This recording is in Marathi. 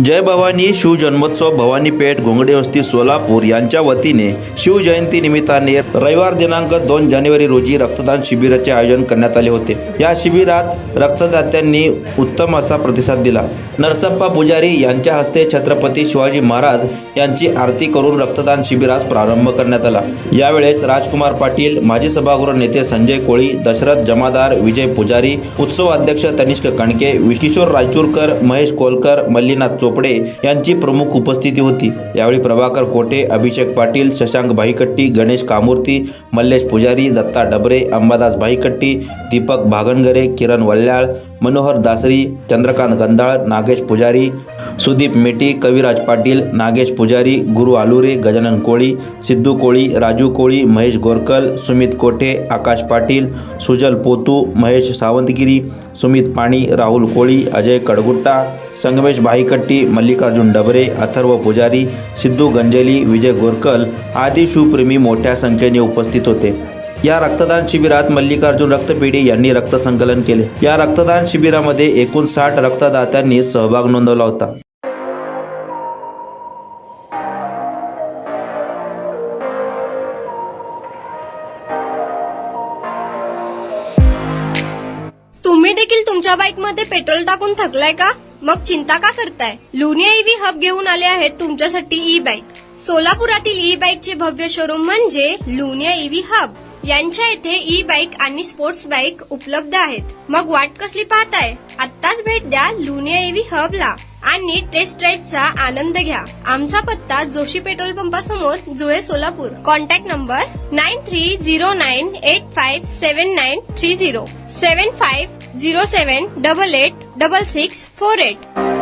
जय भवानी शिवजन्मोत्सव भवानी पेठ घोंगडे वस्ती सोलापूर यांच्या वतीने शिवजयंती निमित्ताने रविवार दिनांक 2 जानेवारी रोजी रक्तदान शिबिराचे आयोजन करण्यात आले होते। या शिबिरात रक्तदात्यांनी उत्तम असा प्रतिसाद दिला। नरसप्पा पुजारी यांच्या हस्ते छत्रपती शिवाजी महाराज यांची आरती करून रक्तदान शिबिरास प्रारंभ करण्यात आला। यावेळेस राजकुमार पाटील, माजी सभागृह नेते संजय कोळी, दशरथ जमादार, विजय पुजारी, उत्सव अध्यक्ष तनिष्क कणके, किशोर रायचूरकर, महेश कोलकर, मल्लीनाथ चोपडे यांची प्रमुख उपस्थिती होती। यावेळी प्रभाकर कोटे, अभिषेक पाटील, शशांक भाईकट्टी, गणेश कामूर्ती, मल्लेश पुजारी, दत्ता डबरे, अंबादास भाईकट्टी, दीपक भागणगरे, किरण वल्ल्याळ, मनोहर दासरी, चंद्रकांत गंधाळ, नागेश पुजारी, सुदीप मेटी, कविराज पाटील, नागेश पुजारी, गुरु आलुरे, गजानन कोळी, सिद्धू कोळी, राजू कोळी, महेश गोरकल, सुमित कोठे, आकाश पाटील, सुजल पोतू, महेश सावंतगिरी, सुमित पाणी, राहुल कोळी, अजय कडगुट्टा, संगमेश भाईकट्टी, मल्लिकार्जुन डबरे, अथर्व पुजारी, सिद्धू गंजेली, विजय गोरकल आदी शिवप्रेमी मोठ्या संख्येने उपस्थित होते। या रक्तदान शिबिरात मल्लिकार्जुन रक्तपेढी यांनी रक्त संकलन केले। या रक्तदान शिबिरामध्ये एकूण 60 रक्तदात्यांनी सहभाग नोंदवला होता। तुम्ही देखील तुमच्या बाईकमध्ये पेट्रोल टाकून थकलाय का? मग चिंता का करताय? लुनिया ईव्ही हब घेऊन आले आहेत तुमच्यासाठी ई बाईक। सोलापुरातील ई बाईकचे भव्य शोरूम म्हणजे लुनिया ईव्ही हब। यांच्या येथे ई बाईक आणि स्पोर्ट्स बाईक उपलब्ध आहेत। मग वाट कसली पाहताय? आत्ताच भेट द्या लुनिया ईव्ही हबला आणि टेस्ट ड्राईव्हचा आनंद घ्या। आमचा पत्ता जोशी पेट्रोल पंपासमोर, जुळे, सोलापूर। Contact number 9309857930 7507886648।